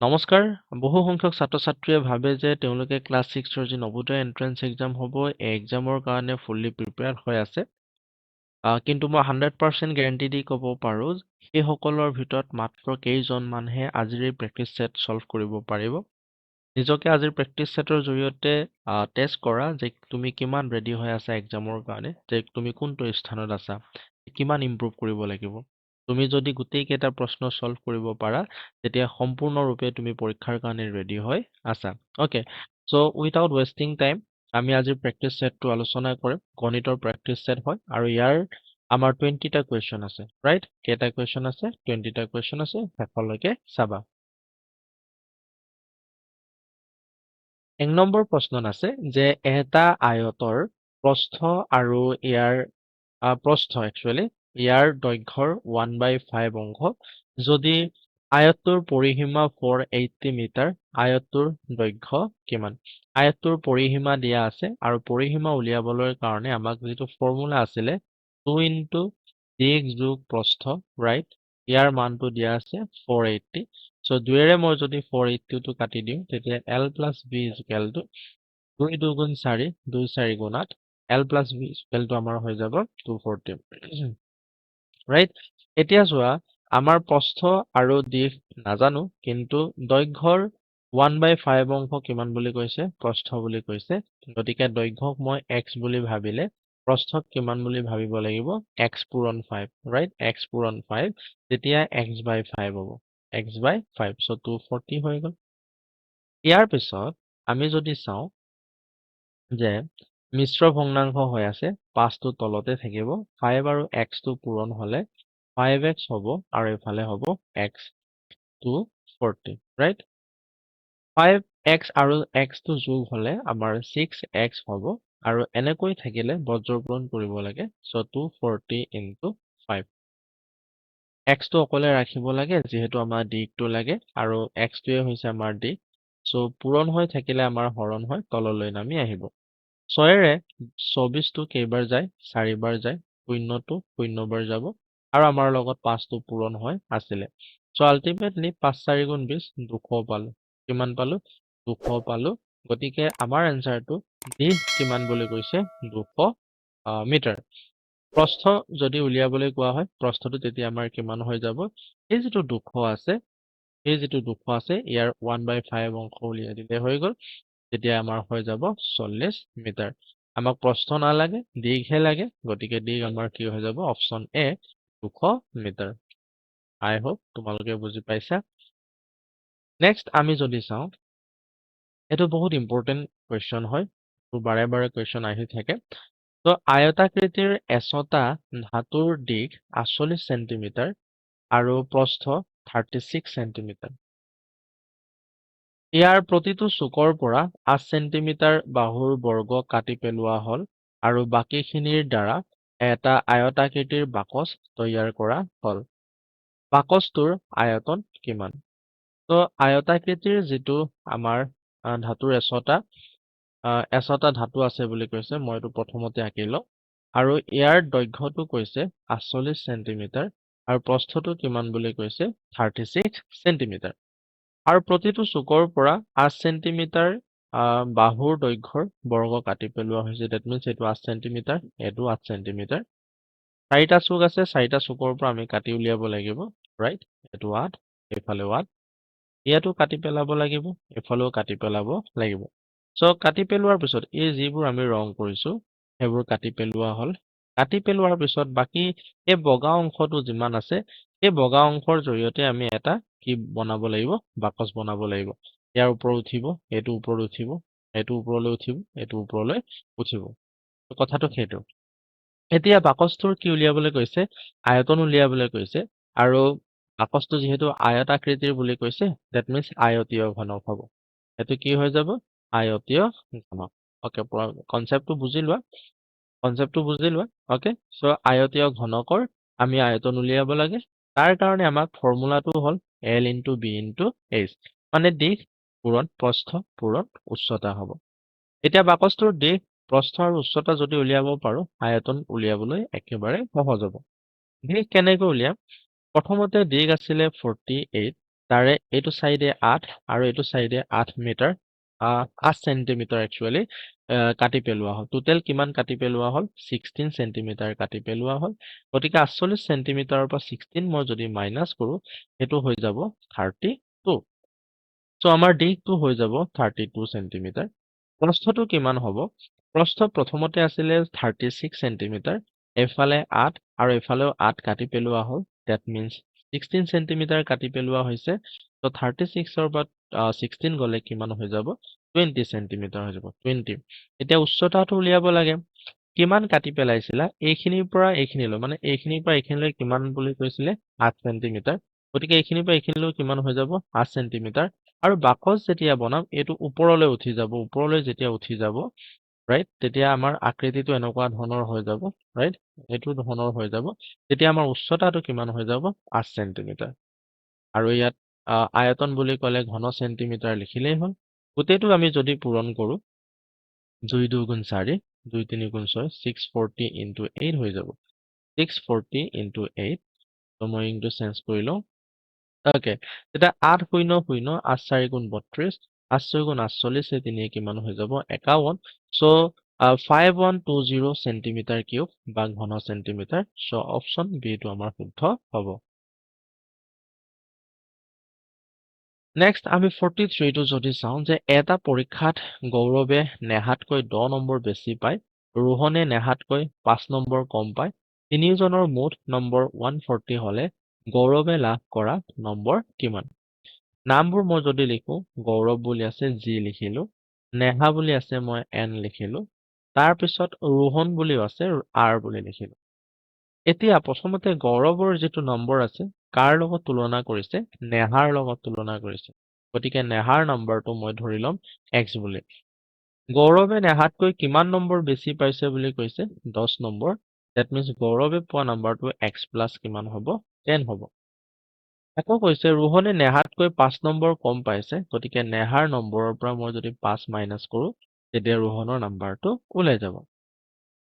নমস্কাৰ। বহু সংখ্যক ছাত্ৰ-ছাত্ৰীয়ে ভাবে যে তেওঁলোকে ক্লাছ 6 যি নৱোদয় এন্ট্ৰেন্স এক্সাম হ'ব, এই এক্সামৰ কাৰণে ফুল্লি প্ৰিপেয়াৰ্ড হৈ আছে। কিন্তু মই 100% গেৰাণ্টি দি ক'ব পাৰোঁ, সেইসকলৰ ভিতৰত মাত্ৰ কেইজন মানুহে আজিৰ এই প্ৰেক্টিচ ছেট ছল্ভ কৰিব পাৰিব। নিজকে আজিৰ প্ৰেক্টিচ ছেটৰ জৰিয়তে টেষ্ট কৰা যে তুমি কিমান ৰেডি হৈ আছা এক্সামৰ কাৰণে, যে তুমি কোনটো স্থানত আছা, কিমান ইম্প্ৰুভ কৰিব লাগিব। তুমি যদি গোটেই কেইটা প্ৰশ্ন ছল্ভ কৰিব পাৰা, তেতিয়া সম্পূৰ্ণৰূপে তুমি পৰীক্ষাৰ কাৰণে ৰেডি হৈ আছা। অ'কে, চ' উইথাউট ৱেষ্টিং টাইম আমি আজিৰ প্ৰেক্টিচ ছেটটো আলোচনা কৰিম। গণিতৰ প্ৰেক্টিচ ছেট হয় আৰু ইয়াৰ আমাৰ 20টা কুৱেশ্যন আছে, ৰাইট? কেইটা কুৱেশ্যন আছে? 20টা কুৱেশ্যন আছে, শেষলৈকে চাবা। 1 নম্বৰ প্ৰশ্নত আছে যে এটা আয়তৰ প্ৰস্থ আৰু ইয়াৰ প্ৰস্থ একচুৱেলি ইয়াৰ দৈৰ্ঘ্যৰ 1/5 অংশ যদি আয়তটোৰ পৰিসীমা 480 মিটাৰ, আয়তটোৰ দৈৰ্ঘ্য কিমান? আয়তটোৰ পৰিসীমা দিয়া আছে আৰু পৰিসীমা উলিয়াবলৈ কাৰণে আমাক যিটো ফৰ্মুলা আছিলে 2 × দিশ যোগ প্ৰস্থ, ৰাইট? ইয়াৰ মানটো দিয়া আছে 480। চ' 2ৰে মই যদি 480টো কাটি দিওঁ, তেতিয়া L + B = 2 × 2 × 4, 2 × 4 × 8, L + B = আমাৰ হৈ যাব 240, ৰাইট? এতিয়া চোৱা, আমাৰ প্ৰস্থ আৰু দিশ নাজানো, কিন্তু দৈৰ্ঘ্যৰ 1/5 অংশ কিমান বুলি কৈছে? প্ৰস্থ বুলি কৈছে। গতিকে দৈৰ্ঘ্যক মই x বুলি ভাবিলে প্ৰস্থক কিমান বুলি ভাবিব লাগিব? x পূৰণ 5, ৰাইট? x পূৰণ 5, তেতিয়া x/5 হ'ব। x/5, চ' 240 হৈ গ'ল। ইয়াৰ পিছত আমি যদি চাওঁ যে মিশ্ৰ ভগ্নাংশ হৈ আছে, 5টো তলতে থাকিব, 5 আৰু xটো পূৰণ হ'লে 5x হ'ব আৰু এইফালে হ'ব x, 240, ৰাইট? 5x আৰু xটো যোগ হ'লে আমাৰ 6x হ'ব আৰু এনেকৈ থাকিলে বজ্ৰপূৰণ কৰিব লাগে, চ' 240 × 5। xটো অকলে ৰাখিব লাগে যিহেতু আমাৰ দিশটো লাগে আৰু xটোৱে হৈছে আমাৰ দিশ। চ' পূৰণ হৈ থাকিলে আমাৰ হৰণ হৈ তললৈ নামি আহিব। 6ৰে 24টো কেইবাৰ যায়? 4 বাৰ যায়। 0টো 0 বাৰ যাব আৰু আমাৰ লগত 5টো পূৰণ হৈ আছিলে। চ' আল্টিমেটলি 5 × 4 = 20, 200 পালো। কিমান পালো? 200 পালো। গতিকে আমাৰ এনচাৰটো দিশ কিমান বুলি কৈছে? 200 মিটাৰ। প্ৰস্থ যদি উলিয়াবলৈ কোৱা হয়, প্ৰস্থটো তেতিয়া আমাৰ কিমান হৈ যাব? এই যিটো 200 আছে, ইয়াৰ 1/5 অংশ উলিয়াই দিলে হৈ গ'ল। তেতিয়া আমাৰ হৈ যাব 40 মিটাৰ। আমাক প্ৰস্থ নালাগে, দিশহে লাগে। গতিকে দিশ আমাৰ কি হৈ যাব? Option A 200 metre. I hope তোমালোকে বুজি পাইছা। নেক্সট আমি যদি চাওঁ, এইটো বহুত ইম্পৰ্টেণ্ট কুৱেশ্যন হয়, বাৰে বাৰে কুৱেশ্যন আহি থাকে। ত' আয়তাকৃতিৰ এচটা ধাতুৰ দিশ 48 চেণ্টিমিটাৰ আৰু প্ৰস্থ 36 চেণ্টিমিটাৰ। ইয়াৰ প্ৰতিটো চুকৰ পৰা 8 চেণ্টিমিটাৰ বাহুৰ বৰ্গ কাটি পেলোৱা হ'ল আৰু বাকীখিনিৰ দ্বাৰা এটা আয়তাকৃতিৰ বাকচ তৈয়াৰ কৰা হ'ল। বাকচটোৰ আয়তন কিমান? ত' আয়তাকৃতিৰ যিটো আমাৰ ধাতুৰ এচটা ধাতু আছে বুলি কৈছে, মই এইটো প্ৰথমতে আঁকি লওঁ। আৰু ইয়াৰ দৈৰ্ঘ্যটো কৈছে 48 চেণ্টিমিটাৰ আৰু প্ৰস্থটো কিমান বুলি কৈছে? 36 চেণ্টিমিটাৰ। আৰু প্ৰতিটো চুকৰ পৰা 8 চেণ্টিমিটাৰ বাহুৰ দৈৰ্ঘ্যৰ বৰ্গ কাটি পেলোৱা হৈছে। ডেট মিনছ এইটো 8 চেণ্টিমিটাৰ, এইটো 8 চেণ্টিমিটাৰ। 4টা চুক আছে, 4টা চুকৰ পৰা আমি কাটি উলিয়াব লাগিব, ৰাইট? এইটো 8, এইফালেও 8। ইয়াতো কাটি পেলাব লাগিব, এইফালেও কাটি পেলাব লাগিব। চ' কাটি পেলোৱাৰ পিছত এই যিবোৰ আমি ৰং কৰিছো, সেইবোৰ কাটি পেলোৱা হ'ল। কাটি পেলোৱাৰ পিছত বাকী এই বগা অংশটো যিমান আছে, এই বগা অংশৰ জৰিয়তে আমি এটা কি বনাব লাগিব? বাকচ বনাব লাগিব। ইয়াৰ ওপৰত উঠিব, এইটো ওপৰত উঠিব, এইটো ওপৰলৈ উঠিব, এইটো ওপৰলৈ উঠিব। কথাটো সেইটো। এতিয়া বাকচটোৰ কি উলিয়াবলৈ কৈছে? আয়তন উলিয়াবলৈ কৈছে। আৰু বাকচটো যিহেতু আয়তাকৃতিৰ বুলি কৈছে, ডেট মিনছ আয়তীয় ঘনক হ'ব। এইটো কি হৈ যাব? আয়তীয় ঘনক। অ'কে, কনচেপ্টটো বুজি লোৱা। অ'কে, চ' আয়তীয় ঘনকৰ আমি আয়তন উলিয়াব লাগে। তাৰ কাৰণে আমাক ফৰ্মুলাটো হ'ল L × B × H, মানে দিশ পূৰণ প্ৰস্থ পূৰণ উচ্চতা হ'ব। এতিয়া বাকচটোৰ দিশ, প্ৰস্থ আৰু উচ্চতা যদি উলিয়াব পাৰো, আয়তন উলিয়াবলৈ একেবাৰে সহজ হ'ব। দিশ কেনেকৈ উলিয়াম? প্ৰথমতে দিশ আছিলে 48, তাৰে এইটো চাইডে 8 আৰু এইটো চাইডে 8 মিটাৰ 8 চেণ্টিমিটাৰ একচুৱেলি কাটি পেলোৱা হ'ল। টোটেল কিমান কাটি পেলোৱা হ'ল? 16 চেণ্টিমিটাৰ কাটি পেলোৱা হ'ল। গতিকে 48 চেণ্টিমিটাৰৰ পৰা 16 মই যদি মাইনাছ কৰোঁ, সেইটো হৈ যাব 32। চ' আমাৰ দিশটো হৈ যাব 32 চেণ্টিমিটাৰ। প্ৰস্থটো কিমান হ'ব? প্ৰস্থ প্ৰথমতে আছিলে 36 চেণ্টিমিটাৰ। এফালে 8 আৰু এফালেও 8 কাটি পেলোৱা হ'ল। ডেট মিনছ 16 চেণ্টিমিটাৰ কাটি পেলোৱা হৈছে। ত' 36ৰ পৰা 16 গ'লে কিমান হৈ যাব? 20 চেণ্টিমিটাৰ হৈ যাব। 20। এতিয়া উচ্চতাটো উলিয়াব লাগে। কিমান কাটি পেলাইছিলা? এইখিনিৰ পৰা এইখিনিলৈ, মানে এইখিনিৰ পৰা এইখিনিলৈ কিমান বুলি কৈছিলে? 8 চেণ্টিমিটাৰ। গতিকে এইখিনিৰ পৰা এইখিনিলৈ কিমান হৈ যাব? 8 চেণ্টিমিটাৰ। আৰু বাকচ যেতিয়া বনাম, এইটো ওপৰলৈ উঠি যাব। ওপৰলৈ যেতিয়া উঠি যাব, ৰাইট, তেতিয়া আমাৰ আকৃতিটো এনেকুৱা ধৰণৰ হৈ যাব, ৰাইট, এইটো ধৰণৰ হৈ যাব। তেতিয়া আমাৰ উচ্চতাটো কিমান হৈ যাব? 8 চেণ্টিমিটাৰ। আৰু ইয়াত আয়তন বুলি ক'লে ঘন চেণ্টিমিটাৰ লিখিলেই হ'ল। গোটেইটো আমি যদি পূৰণ কৰোঁ, 2 2 গুণ 4, 2 3 গুণ 6, 640 ইনটু 8 হৈ যাব। 640 ইনটু 8, ত' মই ইনটু চেঞ্জ কৰি লওঁ। অ'কে, তেতিয়া 8 0 0, 8 4 গুণ 32, 8 6 গুণ 48, এই তিনি কিমান হৈ যাব? 51। চ' 5120 চেণ্টিমিটাৰ কিউব বা ঘন চেণ্টিমিটাৰ। চ' অপশ্যন বিটো আমাৰ শুদ্ধ হ'ব। নেক্সট আমি 43টো যদি চাওঁ, যে এটা পৰীক্ষাত গৌৰৱে নেহাতকৈ 10 নম্বৰ বেছি পায়, ৰোহনে নেহাতকৈ 5 নম্বৰ কম পায়। তিনিওজনৰ মুঠ নম্বৰ 140 হ'লে গৌৰৱে লাভ কৰা নম্বৰ কিমান? নামবোৰ মই যদি লিখো, গৌৰৱ বুলি আছে জি লিখিলো, নেহা বুলি আছে মই এন লিখিলো, তাৰপিছত ৰোহন বুলিও আছে আৰ বুলি লিখিলো। এতিয়া প্ৰথমতে গৌৰৱৰ যিটো নম্বৰ আছে, কাৰ লগত তুলনা কৰিছে? নেহাৰ লগত তুলনা কৰিছে। গতিকে নেহাৰ নম্বৰটো মই ধৰি ল'ম এক্স বুলি। গৌৰৱে নেহাতকৈ কিমান নম্বৰ বেছি পাইছে বুলি কৈছে? 10 নম্বৰ। ডেট মিনছ গৌৰৱে পোৱা নম্বৰটো এক্স প্লাছ কিমান হ'ব? 10 হ'ব। আকৌ কৈছে ৰোহনে নেহাতকৈ 5 নম্বৰ কম পাইছে। গতিকে নেহাৰ নম্বৰৰ পৰা মই যদি 5 মাইনাছ কৰোঁ, তেতিয়া ৰোহনৰ নাম্বাৰটো ওলাই যাব।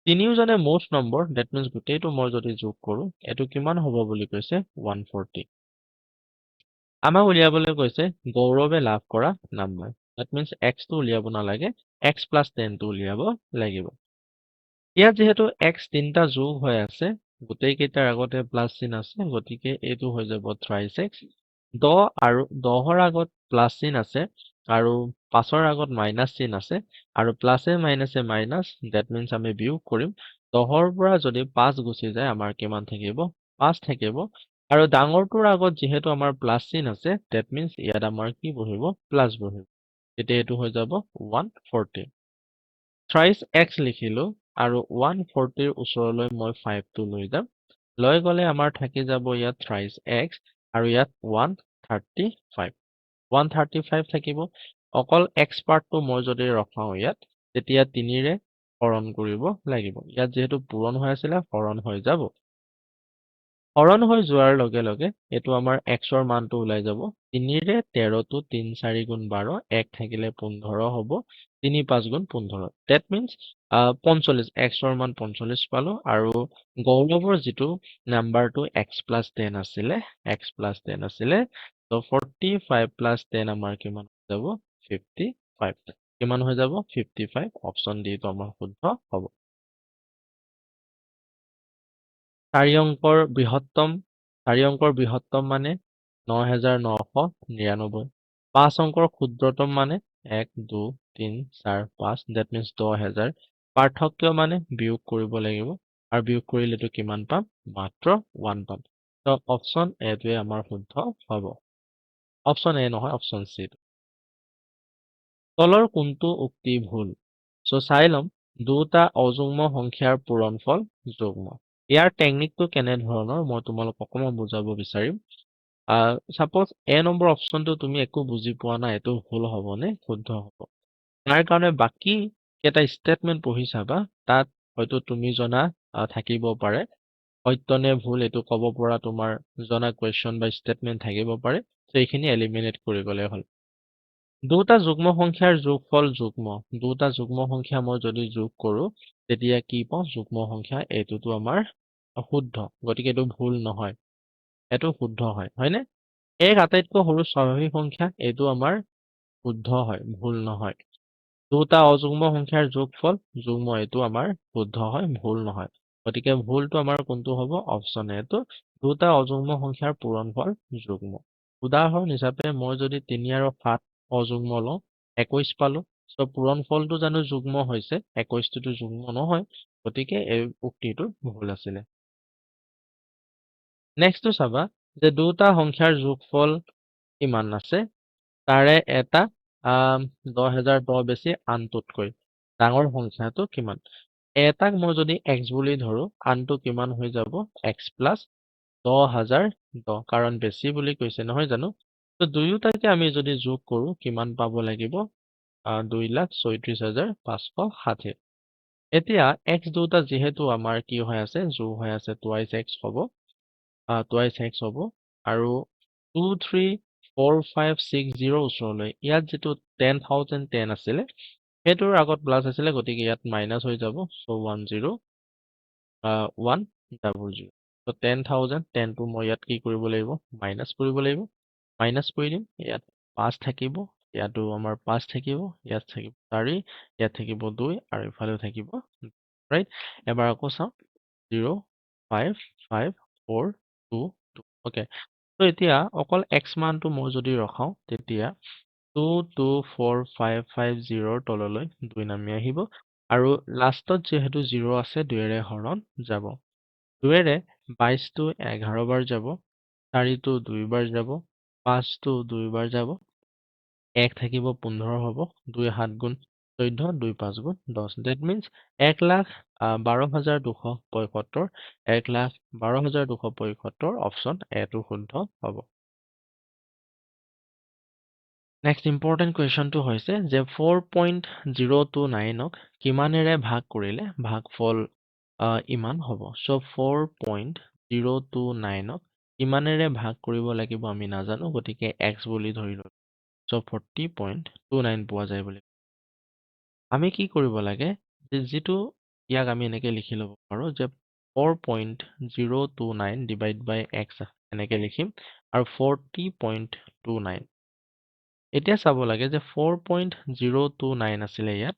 তিনিওজনে মুঠ নম্বৰ, ডেট মিনছ গোটেইটো মই যদি যোগ কৰোঁ, এইটো কিমান হ'ব বুলি কৈছে? 140। আমাক উলিয়াবলৈ কৈছে গৌৰৱে লাভ কৰা নাম্বাৰ। ডেট মিনছ এক্সটো উলিয়াব নালাগে, এক্স প্লাছ 10টো উলিয়াব লাগিব। ইয়াত যিহেতু এক্স তিনিটা যোগ হৈ আছে, গোটেইকেইটাৰ আগতে প্লাছ চিন আছে, গতিকে এইটো হৈ যাব থ্ৰাইছ এক্স। 10 আৰু 10ৰ আগত প্লাছ চিন আছে, আৰু 5ৰ আগত মাইনাছ চিন আছে, আৰু প্লাছে মাইনাছে মাইনাছ, ডেট মিনছ আমি বিয়োগ কৰিম। 10ৰ পৰা যদি 5 গুচি যায়, আমাৰ কিমান থাকিব? 5 থাকিব। আৰু ডাঙৰটোৰ আগত যিহেতু আমাৰ প্লাছ চিন আছে, ডেট মিনছ ইয়াত আমাৰ কি বহিব? প্লাছ বহিব। তেতিয়া এইটো হৈ যাব 140। থ্ৰাইছ এক্স লিখিলো, আৰু 140ৰ ওচৰলৈ মই 5টো লৈ যাম। লৈ গ'লে আমাৰ থাকি যাব ইয়াত থ্ৰাইছ এক্স, আৰু ইয়াত 135। 135 থাকিব। অকল এক্স পাৰ্টটো মই যদি ৰখাওঁ ইয়াত, তেতিয়া 3ৰে হৰণ কৰিব লাগিব। ইয়াত যিহেতু পূৰণ হৈ আছিলে, হৰণ হৈ যাব। হৰণ হৈ যোৱাৰ লগে লগে এইটো আমাৰ এক্সৰ মানটো ওলাই যাব। 3ৰে 13টো 3 4 গুণ 12, 1 থাকিলে 15 হ'ব। 3 5 গুণ 15। ডেট মিনছ 45, এক্সৰ মান 45 পালো। আৰু গৌৰৱৰ যিটো নাম্বাৰটো এক্স প্লাছ 10 আছিলে, এক্স প্লাছ 10 আছিলে, ত' 45 প্লাছ 10 আমাৰ কিমান হৈ যাব? 55। কিমান হৈ যাব? 55। অপশ্যন ডিটো আমাৰ শুদ্ধ হ'ব। 4 অংকৰ বৃহত্তম মানে 9999। 5 অংকৰ ক্ষুদ্ৰতম মানে 1 2 3 4 5, ডেট মিনছ 10,000। পাৰ্থক্য মানে বিয়োগ কৰিব লাগিব, আৰু বিয়োগ কৰিলেতো কিমান পাম? মাত্ৰ 1 পাম। ত' অপশ্যন এটোৱে আমাৰ শুদ্ধ হ'ব। অপশ্যন এ নহয়, অপশ্যন চি। তলৰ কোনটো উক্তি ভুল? চ' চাই ল'ম। দুটা অযুগ্ম সংখ্যাৰ পূৰণফল যুগ্ম। ইয়াৰ টেকনিকটো কেনে ধৰণৰ মই তোমালোকক অকণমান বুজাব বিচাৰিম। চাপ'জ এ নম্বৰ অপশ্যনটো তুমি একো বুজি পোৱা নাই, এইটো ভুল হ'বনে শুদ্ধ হ'ব? তাৰ কাৰণে বাকী কেইটা ষ্টেটমেণ্ট পঢ়ি চাবা, তাত হয়তো তুমি জনা থাকিব পাৰে। সত্য নে ভুল এইটো ক'ব পৰা তোমাৰ জনা কুৱেশ্যন বা ষ্টেটমেণ্ট থাকিব পাৰে। সেইখিনি এলিমিনেট কৰি গ'লে হ'ল। দুটা যুগ্ম সংখ্যাৰ যোগফল যুগ্ম। দুটা যুগ্ম সংখ্যা মই যদি যোগ কৰোঁ, তেতিয়া কি পাওঁ? যুগ্ম সংখ্যা। এইটোতো আমাৰ শুদ্ধ, গতিকে এইটো ভুল নহয়, এইটো শুদ্ধ হয়, হয়নে? এক আটাইতকৈ সৰু স্বাভাৱিক সংখ্যা এইটো আমাৰ শুদ্ধ হয়, ভুল নহয়। দুটা অযুগ্ম সংখ্যাৰ যোগফল যুগ্ম এইটো আমাৰ শুদ্ধ হয়, ভুল নহয়। গতিকে ভুলটো আমাৰ কোনটো হ'ব? অপচন এটো দুটা অযুগ্ম সংখ্যাৰ পূৰণফল যুগ্ম। উদাহৰণ হিচাপে মই যদি ৩ আৰু ৭ অযুগ্ম লওঁ ২১ পালো। চ' পূৰণফলটো জানো যুগ্ম হৈছে? ২১টোতো যুগ্ম নহয়। গতিকে এই উক্তিটো ভুল আছিলে। নেক্সটটো চাবা যে দুটা সংখ্যাৰ যোগফল কিমান আছে তাৰে এটা ১০,০১০ বেছি আনটোতকৈ ডাঙৰ সংখ্যাটো কিমান? এটাক মই যদি x বুলি ধৰো আনটো কিমান হৈ যাব? x প্লাছ ১০,০১০ কাৰণ বেছি বুলি কৈছে নহয় জানো? তো দুয়োটাকে আমি যদি যোগ কৰো কিমান পাব লাগিব? ২,৩৬,৫৬০। এতিয়া x দুটা যিহেতু আমাৰ কি হৈ আছে? যোগ হৈ আছে টুৱাইচ x হ'ব। টুৱাইচ x হ'ব আৰু 2 3 4 5 6 0 ওচৰলৈ ইয়াত যিটো 10,010 আছিলে সেইটোৰ আগত প্লাছ আছিলে গতিকে ইয়াত মাইনাছ হৈ যাব চ' 10 100 ত' 10,000 10টো মই ইয়াত কি কৰিব লাগিব মাইনাছ কৰিব লাগিব মাইনাছ কৰি দিম ইয়াত 5 থাকিব ইয়াতো আমাৰ 5 থাকিব ইয়াত থাকিব 4 ইয়াত থাকিব 2 আৰু ইফালেও থাকিব ৰাইট এবাৰ আকৌ চাওঁ 0 5 5 4 2 2 ওকে তো এতিয়া অকল x মানটো মই যদি ৰখাও তেতিয়া 2,2,4,5,5,0 তললৈ 2 নামি আহিব আৰু লাষ্টত যিহেতু 0 আছে 2ৰে হৰণ যাব 2ৰে 22টো 11 বাৰ যাব 4টো 2 বাৰ যাব 5টো 2 বাৰ যাব 1 থাকিব 15 হ'ব 2 7 গুণ 14 2 5 গুণ 10 that means 1,12,275 1,12,275 অপচন এটো শুদ্ধ হ'ব নেক্সট ইম্পৰ্টেণ্ট কুৱেশ্যনটো হৈছে যে 4.029ক কিমানেৰে ভাগ কৰিলে ভাগফল ইমান হ'ব চ' 4.029ক কিমানেৰে ভাগ কৰিব লাগিব আমি নাজানো গতিকে x বুলি ধৰিলো চ' 40.29 পোৱা যায় বুলি আমি কি কৰিব লাগে যে যিটো ইয়াক আমি এনেকে লিখি ল'ব পাৰো যে 4.029 ডিভাইড বাই x এনেকে লিখিম আৰু 40.29 এতিয়া চাব লাগে যে 4.029 আছিলে ইয়াত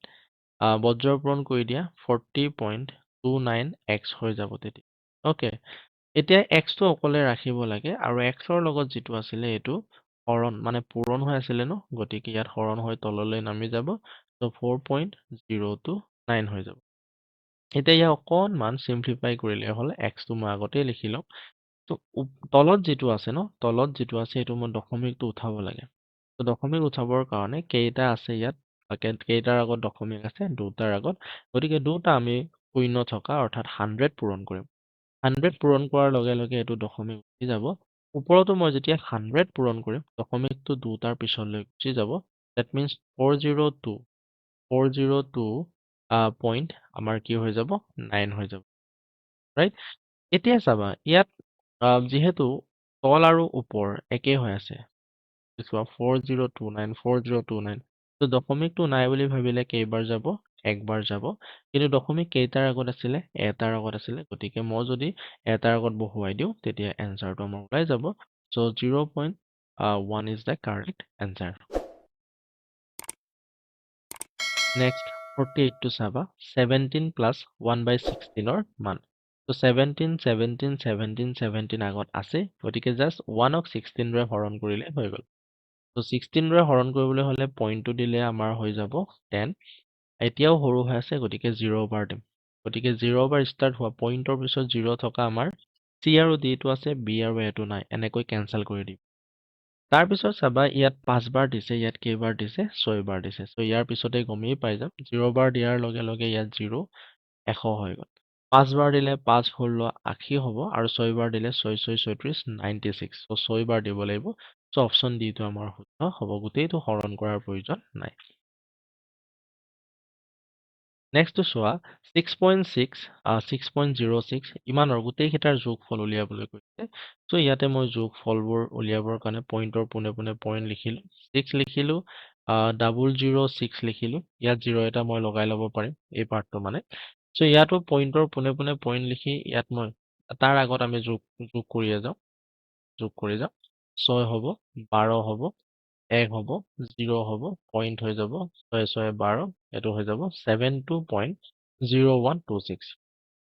বজ্ৰপূৰণ কৰি দিয়া 40.29x হৈ যাব তেতিয়া ওকে এতিয়া x টো অকলে ৰাখিব লাগে আৰু x ৰ লগত যিটো আছিলে এইটো হৰণ মানে পূৰণ হৈ আছিলে ন গতিকে ইয়াত হৰণ হৈ তললৈ নামি যাব ত 4.029 হৈ যাব এতিয়া ইয়াক অকণমান সিম্পলিফাই কৰিলে হ'ল x টো মই আগতেই লিখি লম তো তলত যিটো আছে ন তলত যিটো আছে এইটো মই দশমিকটো উঠাব লাগে তো দশমিক উঠাবৰ কাৰণে কেইটা আছে ইয়াত কেইটাৰ আগত দশমিক আছে দুটাৰ আগত গতিকে দুটা আমি শূন্য থকা অৰ্থাৎ 100 পূৰণ কৰিম 100 পূৰণ কৰাৰ লগে লগে এইটো দশমিক উঠি যাব ওপৰতো মই যেতিয়া 100 পূৰণ কৰিম দশমিকটো দুটাৰ পিছলৈ গুচি যাব that means 402 পইণ্ট আমাৰ কি হৈ যাব 9 হৈ যাব ৰাইট এতিয়া চাবা ইয়াত যিহেতু তল আৰু ওপৰ একেই হৈ আছে চোৱা 4029 তো দশমিকটো নাই বুলি ভাবিলে কেইবাৰ যাব একবাৰ যাব কিন্তু দশমিক কেইটাৰ আগত আছিলে এটাৰ আগত আছিলে গতিকে মই যদি এটাৰ আগত বহুৱাই দিওঁ তেতিয়া এনসাৰটো আমাৰ ওলাই যাব so 0.1 is the correct answer next 48 to চাবা 17 plus 1 by 16 ৰ মান তো 17 17 17 17 আগত আছে গতিকে জাস্ট 1ক 16 ৰে হৰণ কৰিলে হৈ গ'ল তো 16 ৰে হৰণ কৰিবলৈ হলে পইণ্টটো দিলে আমাৰ হৈ যাব 10 এতিয়াও সৰু হৈ আছে গতিকে 0 বাৰ দিম গতিকে 0 বাৰ ষ্টাৰ্ট হোৱা পইণ্টৰ পিছত 0 থকা আমাৰ c আৰু d টো আছে b আৰু a টো নাই এনেকৈ কেনসেল কৰি দিম তাৰ পিছত চাবা ইয়াত 5 বাৰ দিছে ইয়াত কেইবাৰ দিছে 6 বাৰ দিছে সো ইয়াৰ পিছতে গমেই পাই যাম 0 বাৰ দিয়াৰ লগে লগে ইয়াত 0 100 হৈ গ'ল 5 বাৰ দিলে 5 ষোল্ল 80 হ'ব আৰু 6 বাৰ দিলে 6 6 36 96 সো 6 বাৰ দিব লাগিব সো অপচন ডি টো আমাৰ শুদ্ধ হ'ব গোটেইটো হৰণ কৰাৰ প্ৰয়োজন নাই নেক্সট টো চোৱা 6.6 6.06 ইমানৰ গোটেইকেইটাৰ যোগফল উলিয়াবলৈ কৈছে সো ইয়াতে মই যোগফলবোৰ উলিয়াবৰ কাৰণে পইণ্টৰ পোনে পোনে পইণ্ট লিখিলো 6 লিখিলো 006 লিখিলো ইয়াত 0 এটা মই লগাই ল'ব পাৰিম এই পাৰ্টটো মানে সো ইয়াতো পইণ্টৰ পোনে পোনে পইণ্ট লিখি ইয়াত মই তাৰ আগত আমি যোগ কৰি যাওঁ 6 হ'ব 12 হ'ব 1 হ'ব 0 হ'ব পইণ্ট হৈ যাব 6 6 12 এইটো হৈ যাব 72.0126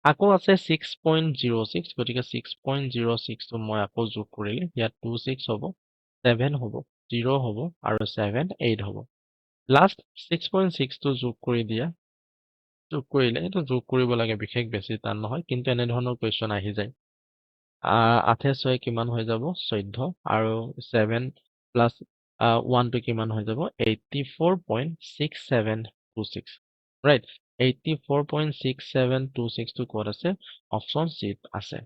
আকৌ আছে 6.06 গতিকে 6.06 টো মই আকৌ যোগ কৰিলে ইয়াত 26 হ'ব 7 হ'ব 0 হ'ব আৰু 7 8 হ'ব লাষ্ট 6.6 টো যোগ কৰি দিয়া যোগ কৰিলে এইটো যোগ কৰিব লাগে বিশেষ বেছি টান নহয় কিন্তু এনে ধৰণৰ কোৱেশ্চন আহি যায় 8 6 কিমান হৈ যাব 14 আৰু 7 প্লাস 1 টো কিমান হৈ যাব 84.6726 ৰাইট 84.6726 টো ক'ত আছে অপচন সি আছে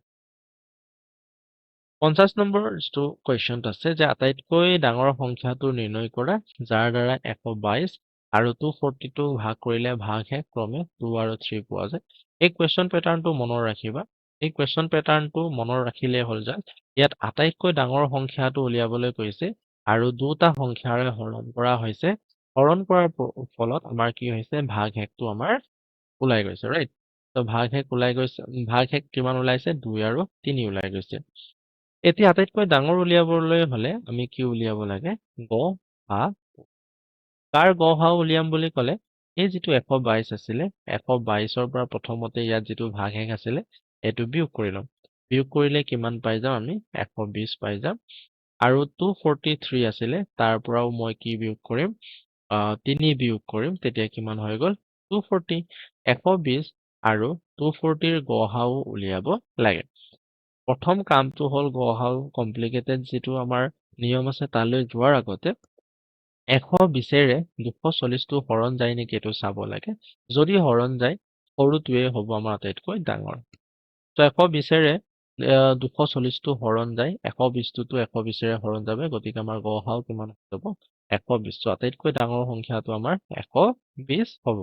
50 নম্বৰ যিটো কুৱেশ্যনটো আছে যে আটাইতকৈ ডাঙৰ সংখ্যাটো নিৰ্ণয় কৰা যাৰ দ্বাৰা 122 আৰু 242 ভাগ কৰিলে ভাগহে ক্ৰমে 2 আৰু 3 পোৱা যায় এই কুৱেশ্যন পেটাৰ্নটো মনত ৰাখিবা এই কুৱেশ্যন পেটাৰ্নটো মনত ৰাখিলে হ'ল যে ইয়াত আটাইতকৈ ডাঙৰ সংখ্যাটো উলিয়াবলৈ কৈছে আৰু দুটা সংখ্যাৰে হৰণ কৰা হৈছে হৰণ কৰাৰ ফলত আমাৰ কি হৈছে ভাগহেকটো আমাৰ ওলাই গৈছে ৰাইট তো ভাগহেক ওলাই গৈছে ভাগহেক কিমান ওলাইছে 2 আৰু 3 ওলাই গৈছে এতিয়া আটাইতকৈ ডাঙৰ উলিয়াবলৈ হলে আমি কি উলিয়াব লাগে গ হা কাৰ গ হা উলিয়াম বুলি ক'লে এই যিটো 122 আছিলে 122ৰ পৰা প্ৰথমতে ইয়াত যিটো ভাগহেক আছিলে এইটো বিয়োগ কৰি লম বিয়োগ কৰিলে কিমান পাই যাম আমি 120 পাই যাম আৰু 243 আছিলে তাৰ পৰাও মই কি বিয়োগ কৰিম 3 বিয়োগ কৰিম তেতিয়া কিমান হৈ গ'ল 240 120 আৰু 240ৰ গ হাও উলিয়াব লাগে প্ৰথম কামটো হ'ল গ হাও কমপ্লিকেটেড যিটো আমাৰ নিয়ম আছে তালৈ যোৱাৰ আগতে 120ৰে 240টো হৰণ যায় নেকি এইটো চাব লাগে যদি হৰণ যায় সৰুটোৱে হ'ব আমাৰ আটাইতকৈ ডাঙৰ তো 120ৰে 240টো হৰণ যায় 120টোতো 120ৰে হৰণ যাব গতিকে আমাৰ গ হাও কিমান হ'ব 120 তো আটাইতকৈ ডাঙৰ সংখ্যাটো আমাৰ 120 হ'ব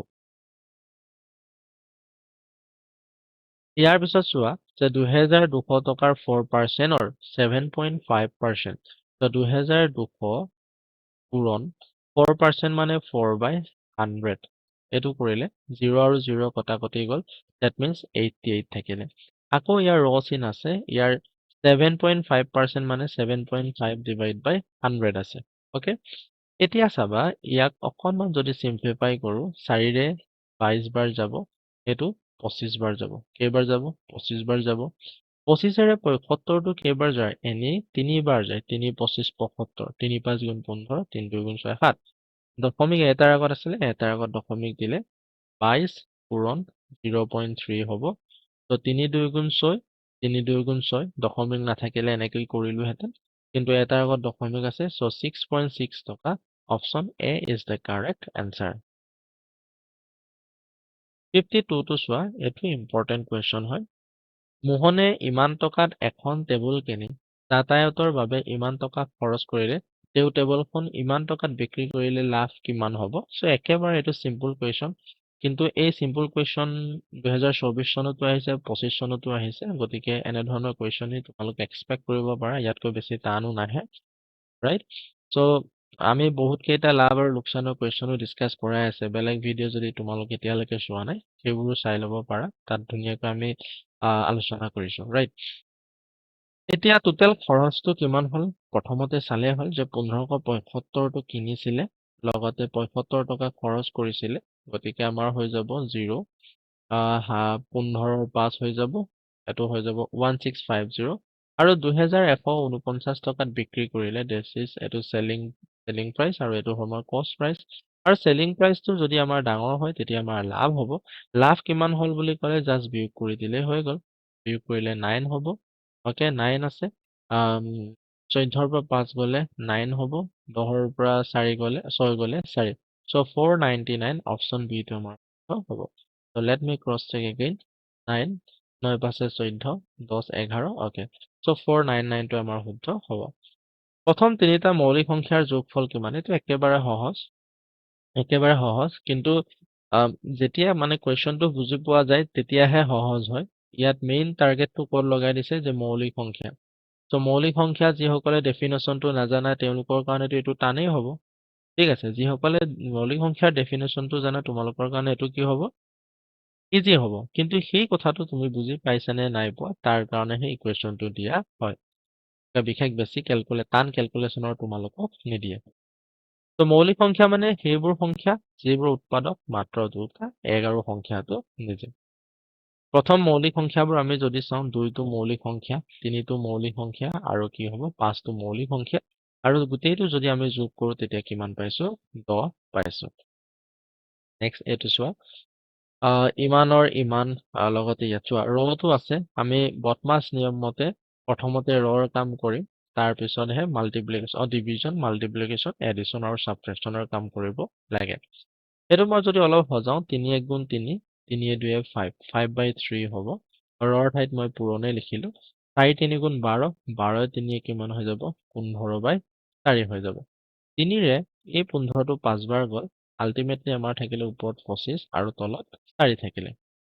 ইয়াৰ পিছত চোৱা যে 2200 টকাৰ 4% or 7.5% তো 2200 পূৰণ 4% মানে 4/100 এইটো কৰিলে 0 আৰু 0 কটাকটি গ'ল that means 88 থাকিলে আকৌ ইয়াৰ ৰ চিন আছে ইয়াৰ 7.5% মানে 7.5 divide by 100 আছে ওকে এতিয়া চাবা ইয়াক অকনমান যদি সিম্পলিফাই কৰো 4ৰে 22 বাৰ যাব এটো 25 বাৰ যাব কেইবাৰ যাব 25 বাৰ যাব 25ৰে 75 টো কেইবাৰ যায় এনে 3 বাৰ যায় 3 25 75 3 5 গুণ 15 3 2 গুণ 6 7 দশমিক এটাৰ আগত আছিলে এটাৰ আগত দশমিক দিলে 22 পূৰণ 0.3 হ'ব তো 3 2 গুণ 6 3 2 গুণ 6 দশমিক নাথাকিলে এনেকৈ কৰিলো হেতেন কিন্তু এটাৰ আগত দশমিক আছে সো 6.6 টকা option A is the correct answer 52 টো চোৱা এটো ইম্পৰ্টেন্ট কোৱেশ্চন হয় মোহনে ইমান টকাত এখন টেবুল কিনি যাতায়াতৰ বাবে ইমান টকা খৰচ কৰিলে তেও টেবুলখন ইমান টকাত বিক্ৰী কৰিলে লাভ কিমান হ'ব সো একেবাৰে এটো সিম্পল কোৱেশ্চন কিন্তু এই সিম্পল কোৱেশ্চন 2024 চনতো আহিছে 25 চনতো আহিছে গতিকে এনে ধৰণৰ কোৱেশ্চনই তোমালোক এক্সপেক্ট কৰিব পাৰা ইয়াতকৈ বেছি টানো নাহে ৰাইট সো আমি বহুত কেইটা লাভ আৰু লোকচানৰ কোৱেশ্চনো ডিসকাস কৰাই আছে বেলেগ ভিডিও যদি তোমালোক এতিয়ালৈকে চোৱা নাই সেইবোৰ চাই ল'ব পাৰা তাত ধুনীয়াকৈ আমি আলোচনা কৰিছো ৰাইট এতিয়া টোটাল খৰচটো কিমান হ'ল প্ৰথমতে চালে হ'ল যে 1575 টো কিনিছিলে লগতে 75 টকা খৰচ কৰিছিলে গতিকে আমাৰ হৈ যাব 0 15 5 হৈ যাব এটো হৈ যাব 1650 আৰু 2149 টকাত বিক্ৰী কৰিলে দিস ইজ এটো সেলিং প্ৰাইস আৰু এটো আমাৰ কস্ট প্ৰাইস আৰু সেলিং প্ৰাইসটো যদি আমাৰ ডাঙৰ হয় তেতিয়া আমাৰ লাভ হ'ব লাভ কিমান হ'ল বুলি ক'লে জাস্ট বিয়োগ কৰি দিলে হৈ গ'ল বিয়োগ কৰিলে 9 হ'ব ওকে 9 আছে 14ৰ পৰা 5 গলে 9 হ'ব 10ৰ পৰা 4 গলে 6 গলে 4 সো 499 অপশন বি টো আমাৰ হ'ব so let me cross check again 9 9 পাঁচে 14 10 11 ওকে সো 499 টো আমাৰ শুদ্ধ হ'ব প্ৰথম তিনিটা মৌলিক সংখ্যাৰ যোগফল কিমান এটো একেবাৰে সহজ কিন্তু যেতিয়া মানে কোৱেশ্চনটো বুজি পোৱা যায় তেতিয়াহে সহজ হয় ইয়াত মেইন টাৰ্গেটটো কোড লগাই দিছে যে মৌলিক সংখ্যা সো মৌলিক সংখ্যা যিসকলে ডেফিনেশনটো নাজানা তেওঁলোকৰ কাৰণেটো এটো টানেই হ'ব ঠিক আছে যিসকলে মৌলিক সংখ্যাৰ ডেফিনেশনটো জানা তোমালোকৰ কাৰণে এটো কি হ'ব ইজি হ'ব কিন্তু সেই কথাটো তুমি বুজি পাইছানে নাই পোৱা তাৰ কাৰণেহে ইকুৱেশনটো দিয়া হয় বিশেষ বেছি টান কেলকুলেশ্যনৰ তোমালোকক নিদিয়ে। তো মৌলিক সংখ্যা মানে সেইবোৰ সংখ্যা যিবোৰ উৎপাদক মাত্ৰ দুটা, এক আৰু সংখ্যাটো নিজে। প্ৰথম মৌলিক সংখ্যাবোৰ আমি যদি চাওঁ, 2টো মৌলিক সংখ্যা, 3টো মৌলিক সংখ্যা আৰু কি হ'ব 5টো মৌলিক সংখ্যা। আৰু গোটেইটো যদি আমি যোগ কৰোঁ তেতিয়া কিমান পাইছো? 10 পাইছো। নেক্সট এইটো চোৱা। ইমানৰ ইমান লগতে ইয়াত চোৱা ৰটো আছে। আমি বদমাছ নিয়ম মতে প্ৰথমতে ৰৰ কাম কৰিম, তাৰপিছতহে ডিভিজন, মাল্টিপ্লিকেশ্যন, এডিশ্যন আৰু ছাবট্ৰেকশ্যনৰ কাম কৰিব লাগে। এইটো মই যদি অলপ সজাওঁ, 3 1 গুণ 3, 3 2 5, 5/3 হ'ব। ৰৰ ঠাইত মই পূৰণে লিখিলো। 4 3 গুণ 12, 12 3 কিমান হৈ যাব? 15/4 হৈ যাব। 3ৰে এই 15টো 5 বাৰ গ'ল। আল্টিমেটলি আমাৰ থাকিলে ওপৰত 25 আৰু তলত 4 থাকিলে।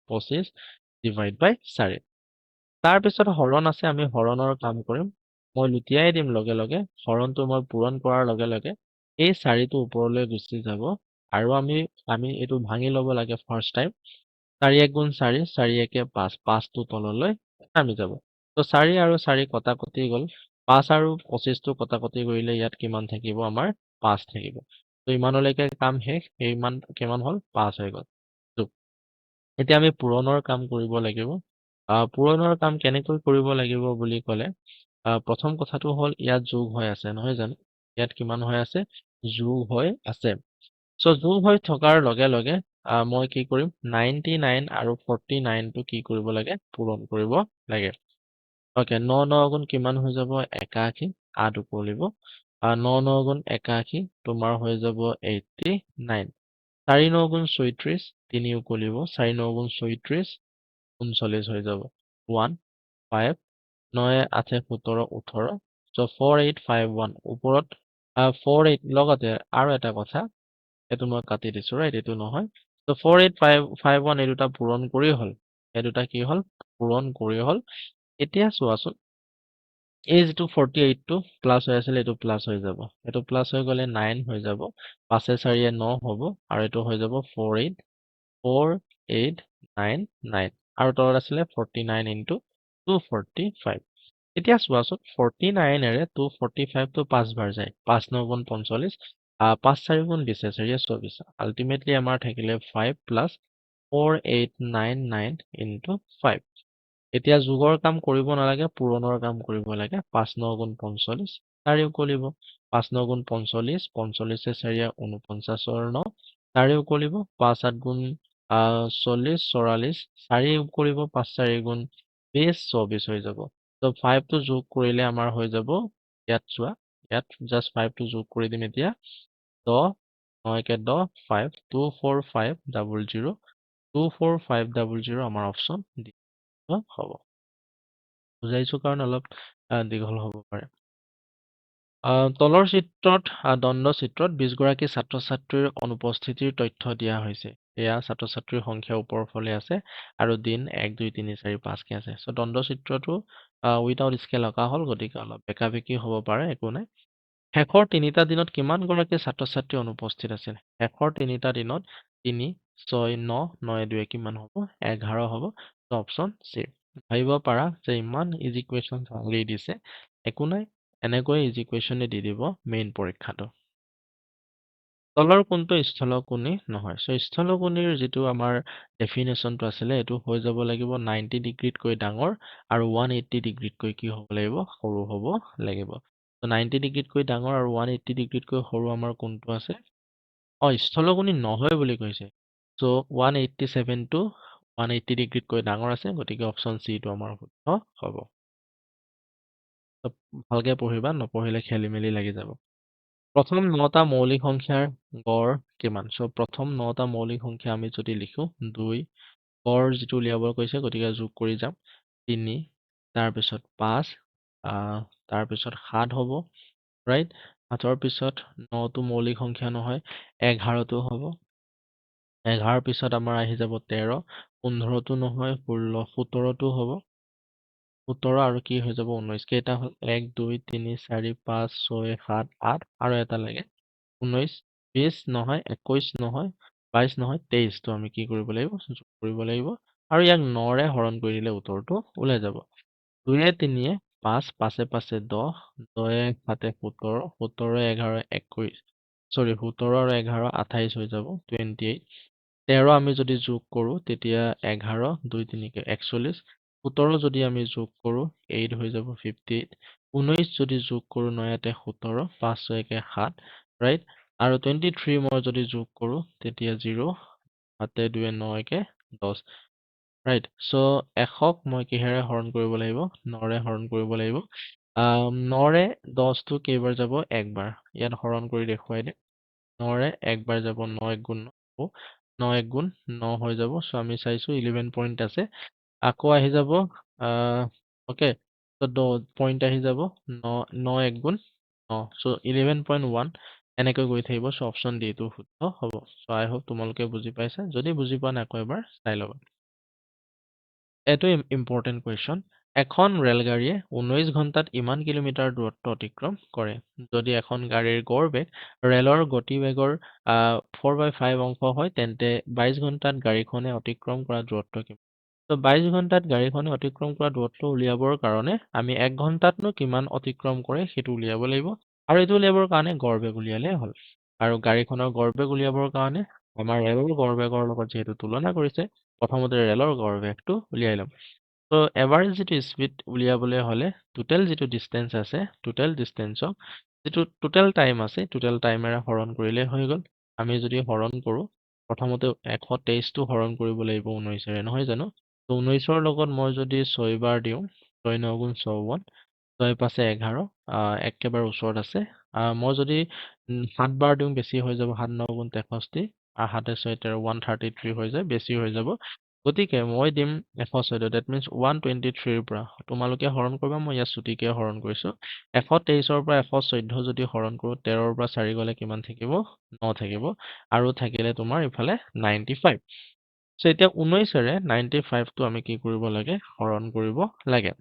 25 / 4। তাৰপিছত হৰণ আছে, আমি হৰণৰ কাম কৰিম। মই লুটিয়াই দিম লগে লগে। হৰণটো মই পূৰণ কৰাৰ লগে লগে এই 4টো ওপৰলৈ গুচি যাব। আৰু আমি এইটো ভাঙি ল'ব লাগে ফাৰ্ষ্ট টাইম। 4 1 গুণ 4, 4 1 5, 5টো তললৈ নামি যাব। তো 4 আৰু 4 কটাকটি গ'ল। 5 আৰু 25টো কটাকটি কৰিলে ইয়াত কিমান থাকিব? আমাৰ 5 থাকিব। তো ইমানলৈকে কাম শেষ। এই মান কিমান হ'ল? 5 হৈ গ'ল। তো এতিয়া আমি পূৰণৰ কাম কৰিব লাগিব। পূৰণৰ কাম কেনেকৈ কৰিব লাগিব বুলি ক'লে, প্ৰথম কথাটো হ'ল ইয়াত যোগ হৈ আছে, নহয় জানো? ইয়াত কিমান হৈ আছে? যোগ হৈ আছে। চ' যোগ হৈ থকাৰ লগে লগে মই কি কৰিম? 99 আৰু 49টো কি কৰিব লাগে? পূৰণ কৰিব লাগে। অ'কে, 9 9 গুণ কিমান হৈ যাব? 81, 8 উকলিব। 9 9 গুণ 81 তোমাৰ হৈ যাব 89। 4 9 গুণ 36, 3 উকলিব। 4 9 গুণ 36, 39 হৈ যাব। 1 5, 9 8 17 18। চ' 4851 ওপৰত 48 লগতে আৰু এটা কথা, এইটো মই কাটি দিছো, ৰাইট? এইটো নহয়। ত' 4851 এই দুটা পূৰণ কৰি হ'ল। এই দুটা কি হ'ল? পূৰণ কৰি হ'ল। এতিয়া চোৱাচোন, এই যিটো 48টো প্লাছ হৈ আছিল, এইটো প্লাছ হৈ যাব। এইটো প্লাছ হৈ গ'লে 9 হৈ যাব। 5 4 9 হ'ব। আৰু এইটো হৈ যাব 4849 আৰু তলত আছিলে 49 × 245। এতিয়া চোৱাচোন, 49ৰে 245টো 5 বাৰ যায়। 5 9 গুণ 45, 5 4 গুণ 20, 4 24। আল্টিমেটলি আমাৰ থাকিলে 5 + 4899 × 5। এতিয়া যোগৰ কাম কৰিব নালাগে, পূৰণৰ কাম কৰিব লাগে। 5 9 গুণ 45, 4 উকলিব। 5 9 গুণ 45, 45 4 49 9, 4 উকলিব। 5 8 গুণ 40, 44, 4 উকলিব। 5 4 গুণ 20, 24 হৈ যাব। ত' 5টো যোগ কৰিলে আমাৰ হৈ যাব, ইয়াত চোৱা, ইয়াত জাষ্ট 5টো যোগ কৰি দিম এতিয়া। 10 9 10, 5 24500, 24500 আমাৰ অপশ্যন ডি হ'ব। বুজাইছো কাৰণ অলপ দীঘল হ'ব পাৰে। তলৰ চিত্ৰত দ্বন্দ্ব চিত্ৰত 20 গৰাকী ছাত্ৰ ছাত্ৰীৰ অনুপস্থিতিৰ তথ্য দিয়া হৈছে। এয়া ছাত্ৰ ছাত্ৰীৰ সংখ্যা ওপৰৰ ফালে আছে আৰু দিন 1 2 3 4 5 কে আছে। চ' দ্বন্দ্ব চিত্ৰটো উইদাউট স্কেল অঁকা হ'ল, গতিকে অলপ বেকা-বেকি হ'ব পাৰে, একো নাই। শেষৰ 3টা দিনত কিমান গৰাকী ছাত্ৰ ছাত্ৰী অনুপস্থিত আছিল? শেষৰ 3টা দিনত 3 6 9 9 2 কিমান হ'ব? 11 হ'ব। Option C. ভাবিব পাৰা যে ইমান ইজি কুৱেশ্যন অলৰেডি দিছে, একো নাই, এনেকৈ ইজি কুৱেশ্যনে দি দিব মেইন পৰীক্ষাটো। তলৰ কোনটো স্থলকোণী নহয়? চ' স্থলকোণীৰ যিটো আমাৰ ডেফিনেশ্যনটো আছিলে, এইটো হৈ যাব লাগিব 90 ডিগ্ৰীতকৈ ডাঙৰ আৰু 180 ডিগ্ৰীতকৈ কি হ'ব লাগিব? সৰু হ'ব লাগিব। ত' 90 ডিগ্ৰীতকৈ ডাঙৰ আৰু 180 ডিগ্ৰীতকৈ সৰু আমাৰ কোনটো আছে? স্থলকোণী নহয় বুলি কৈছে। চ' 187 টো 180 ডিগ্ৰীতকৈ ডাঙৰ আছে, গতিকে অপশ্যন চিটো আমাৰ শুদ্ধ হ'ব। ত' ভালকে পঢ়িবা, নপঢ়িলে খেলি-মেলি লাগি যাব। প্ৰথম 9টা মৌলিক সংখ্যাৰ গড় কিমান? চ' প্ৰথম 9টা মৌলিক সংখ্যা আমি যদি লিখো 2, গড় যিটো উলিয়াব কৈছে, গতিকে যোগ কৰি যাম। 3, তাৰপিছত 5, তাৰপিছত 7 হ'ব, ৰাইট? 7ৰ পিছত 9টো মৌলিক সংখ্যা নহয়, 11টো হ'ব। 11ৰ পিছত আমাৰ আহি যাব 13, 15টো নহয়, 16 17টো হ'ব। 17 আৰু কি হৈ যাব? 19। কেইটা হ'ল? 1 2 3 4 5 6 7 8 আৰু এটা লাগে। 19 20 নহয়, 21 নহয়, 22 নহয়, 23টো আমি কি কৰিব লাগিব? যোগ কৰিব লাগিব। আৰু ইয়াক 9ৰে হৰণ কৰি দিলে উত্তৰটো ওলাই যাব। 2 3 5 5 5 10 10 7 17 17 11 21 সৰি 17 আৰু 11 28 হৈ যাব 28 13 আমি যদি যোগ কৰো তেতিয়া 11 2 3 কে 41 17 যদি আমি যোগ কৰো 8 হৈ যাব 58 19 যদি যোগ কৰো নয়াতে 17 5 6 কে 7 ৰাইট আৰু 23 মই যদি যোগ কৰো তেতিয়া 0 7 2 9 কে 10 ৰাইট সো 100ক মই কিহেৰে হৰণ কৰিব লাগিব 9ৰে হৰণ কৰিব লাগিব 9ৰে 10 টো কেইবাৰ যাব একবাৰ ইয়াত হৰণ কৰি দেখুৱাই দে 9ৰে একবাৰ যাব 9 1 গুণ 9 9 1 গুণ 9 হৈ যাব সো আমি চাইছো 11 পইণ্ট আছে আকৌ আহি যাব ওকে তো পইণ্ট আহি যাব 9 9 1 গুণ 9 সো 11.1 এনেকৈ গৈ থাকিব সো অপচন ডি টো শুদ্ধ হ'ব সো আই হোপ তোমালোকে বুজি পাইছা যদি বুজি পোৱা নাই আকৌ এবাৰ চাই ল'বা এইটো ইম্পৰ্টেণ্ট কুৱেশ্যন এখন ৰেলগাড়ীয়ে 19 ঘণ্টাত ইমান কিলোমিটাৰ দূৰত্ব অতিক্ৰম কৰে যদি এখন গাড়ীৰ গড় বেগ ৰেলৰ গতিবেগৰ 4/5 অংশ হয় তেন্তে 22 ঘণ্টাত গাড়ীখনে অতিক্ৰম কৰা দূৰত্ব কিমান তো 22 ঘণ্টাত গাড়ীখনে অতিক্ৰম কৰা দূৰত্ব উলিয়াবৰ কাৰণে আমি 1 ঘণ্টাতনো কিমান অতিক্ৰম কৰে সেইটো উলিয়াব লাগিব আৰু এইটো উলিয়াবৰ কাৰণে গড় বেগ উলিয়ালে হ'ল আৰু গাড়ীখনৰ গড় বেগ উলিয়াবৰ কাৰণে আমাৰ ৰেলৰ গড় বেগৰ লগত যেহেতু তুলনা কৰিছে প্ৰথমতে ৰেলৰ গড় বেগটো উলিয়াই ল'ম তো এভাৰেজ যেটো স্পিড উলিয়াবলৈ হলে টোটাল যেটো ডিসটেন্স আছে টোটাল ডিসটেন্সক যেটো টোটাল টাইম আছে টোটাল টাইমেৰে হৰণ কৰিলে হৈ গল আমি যদি হৰণ কৰো প্ৰথমতে 123 টো হৰণ কৰিব লাগিব 19ৰে নহয় জানো তো 19ৰ লগত মই যদি 6 বাৰ দিও 6 9 গুণ 54 6 5 11 একেবাৰে ওচৰত আছে মই যদি 7 বাৰ দিও বেছি হৈ যাব 7 9 গুণ 63 আর 7 6 13 133 হৈ যায় বেছি হৈ যাব গতিকে মই দিম 114 that means 123 ৰ পৰা তোমালোকে হৰণ কৰিবা মই ইয়াত ছুটিকে হৰণ কৰিছো 123 ৰ পৰা 114 যদি হৰণ কৰো 13 ৰ পৰা 4 গলে কিমান থাকিব 9 থাকিব আৰু থাকিলে তোমাৰ ইফালে 95 সো এতিয়া 19ৰে 95 টো আমি কি কৰিব লাগে হৰণ কৰিব লাগে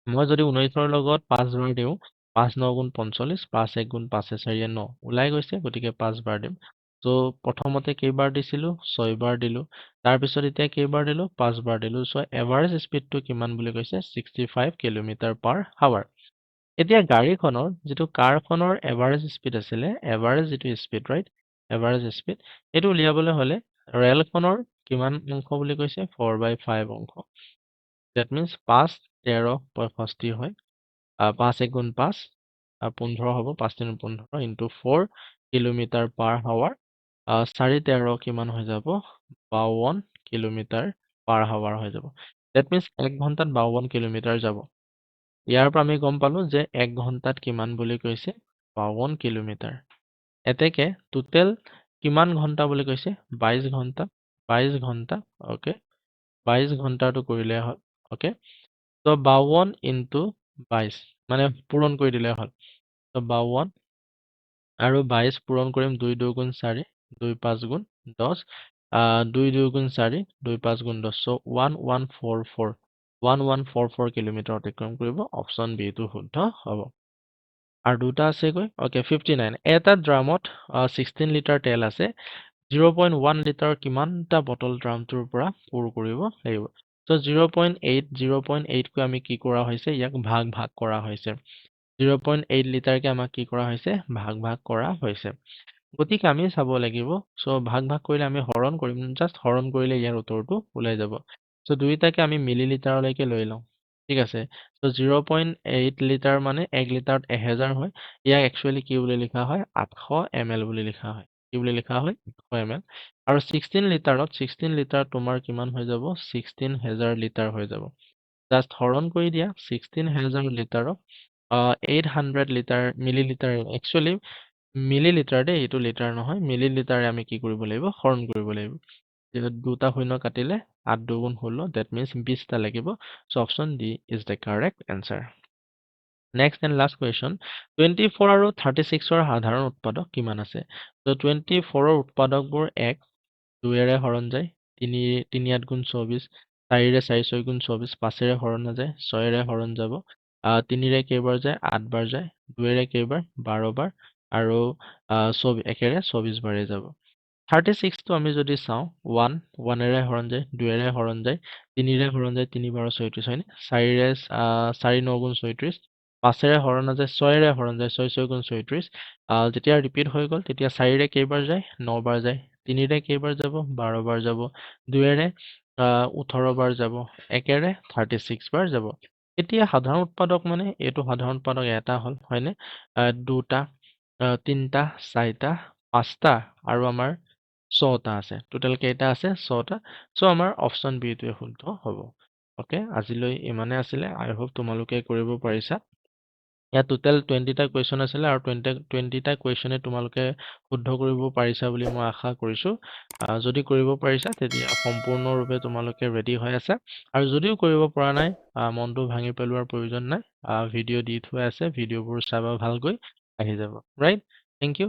মই যদি 19ৰ লগত 5 বাৰ দিও 5 9 গুণ 45 5 1 গুণ 5 4 9 ওলাই গৈছে গতিকে 5 বাৰ দিম তো প্ৰথমতে কেইবাৰ দিছিলো 6 বাৰ দিলো তাৰ পিছত এতিয়া কেইবাৰ দিলো 5 বাৰ দিলো সো এভাৰেজ স্পিডটো কিমান বুলি কৈছে 65 কিলোমিটাৰ পাৰ আৱাৰ এতিয়া গাড়ীখনৰ যেটো কাৰখনৰ এভাৰেজ স্পিড আছিলে এভাৰেজ যেটো স্পিড ৰাইট এভাৰেজ স্পিড এটো উলিয়াবলৈ হলে ৰেলখনৰ কিমান অংশ বুলি কৈছে 4/5 অংশ that means 5 13 65 হয় 5 1 গুণ 5 15 হ'ব 5 3 15 into 4 কিলোমিটাৰ পাৰ আৱাৰ 4 13 কিমান হৈ যাব 52 কিলোমিটাৰ পাৰ আৱাৰ হৈ যাব that means 1 ঘন্টাত 52 কিলোমিটাৰ যাব ইয়াৰ পৰা আমি গম পালো যে 1 ঘন্টাত কিমান বুলি কৈছে 52 কিলোমিটাৰ এতেকে টোটাল কিমান ঘন্টা বুলি কৈছে 22 ঘন্টা 22 ঘন্টা ওকে 22 ঘন্টাটো কৰিলে হ'ল ওকে তো 52 into 22 মানে পূৰণ কৰি দিলে হ'ল তো 52 আৰু 22 পূৰণ কৰিম 2 2 গুণ 4 2 5 গুণ 10 2 2 গুণ 4 2 5 গুণ 10 so 1144 কিলোমিটাৰ অতিক্ৰম কৰিব অপচন বি টো শুদ্ধ হ'ব আৰু দুটা আছে গৈ ওকে 59 এটা ড্ৰামত 16 লিটাৰ তেল আছে 0.1 লিটাৰ কিমানটা বটল ড্ৰামটোৰ পৰা পুৰ কৰিব লাগিব সো 0.8 কৈ আমি কি কৰা হৈছে ইয়াক ভাগ ভাগ কৰা হৈছে 0.8 লিটাৰ কে আমাক কি কৰা হৈছে ভাগ ভাগ কৰা হৈছে গতিকে আমি চাব লাগিব সো ভাগ ভাগ কৰিলে আমি হৰণ কৰিম জাস্ট হৰণ কৰিলে ইয়াৰ উত্তৰটো ওলাই যাব সো দুইটাকে আমি মিলিলিটাৰলৈকে লৈ লওঁ ঠিক আছে সো 0.8 লিটাৰ মানে 1 লিটাৰত 1000 হয় ইয়াক একচুয়ালি কি বুলি লিখা হয় 800 ml বুলি লিখা হয় কি বুলি লিখা হয় 800 ml আৰু 16 লিটাৰত 16 লিটাৰ তোমাৰ কিমান হৈ যাব 16000 লিটাৰ হৈ যাব জাস্ট হৰণ কৰি দিয়া 16000 লিটাৰক 800 লিটাৰ মিলিলিটাৰ একচুয়ালি মিলিলিটাৰ দে এইটো লিটাৰ নহয় মিলিলিটাৰে আমি কি কৰিব লাগিব হৰণ কৰিব লাগিব যেটা দুটা শূন্য কাটিলে 8 2 গুণ 16 that means 20 টা লাগিব so option D is the correct answer next and last question 24 আৰু 36 ৰ সাধাৰণ উৎপাদক কিমান আছে so 24 ৰ উৎপাদকবোৰ 1 2 ৰে হৰণ যায় 3 3 8 গুণ 24 4 ৰে 4 6 গুণ 24 5 ৰে হৰণ নাযায় 6 ৰে হৰণ যাব 3 ৰে কেইবাৰ যায় 8 বাৰ যায় 2 ৰে কেইবাৰ 12 বাৰ আৰু 1 ৰে 24 বাৰে যাব 36 টো আমি যদি চাওঁ 1 1 এৰে হৰণ যায় 2 এৰে হৰণ যায় 3 ৰে হৰণ যায় 3 বাৰ 36 হয়নে 4 ৰে 4 9 গুণ 36 5 এৰে হৰণ নাযায় 6 এৰে হৰণ যায় 6 6 গুণ 36 যেতিয়া ৰিপিট হৈ গ'ল তেতিয়া 4 ৰে কেইবাৰ যায় 9 বাৰ যায় 3 ৰে কেইবাৰ যাব 12 বাৰ যাব 2 এৰে 18 বাৰ যাব 1 এৰে 36 বাৰ যাব এতিয়া সাধাৰণ উৎপাদক মানে এইটো সাধাৰণ উৎপাদক এটা হ'ল হয়নে দুটা তিনটা চাৰিটা পাঁচটা আৰু আমাৰ 6টা আছে টোটেল কেইটা আছে 6টা সো আমাৰ অপচন বি টোৱে শুদ্ধ হ'ব ওকে আজিলৈ ইমানে আছিলে আই হোপ তোমালোকে কৰিব পাৰিছা ইয়াত টোটেল 20টা কুৱেশ্যন আছিলে আৰু 20টা কুৱেশ্যনে তোমালোকে শুদ্ধ কৰিব পাৰিছা বুলি মই আশা কৰিছো যদি কৰিব পাৰিছা তেতিয়া সম্পূৰ্ণৰূপে তোমালোকে ৰেডি হৈ আছা আৰু যদিও কৰিব পৰা নাই মনটো ভাঙি পেলোৱাৰ প্ৰয়োজন নাই ভিডিঅ' দি থোৱা আছে ভিডিঅ'বোৰ চাবা ভালকৈ আহি যাব ৰাইট থেংক ইউ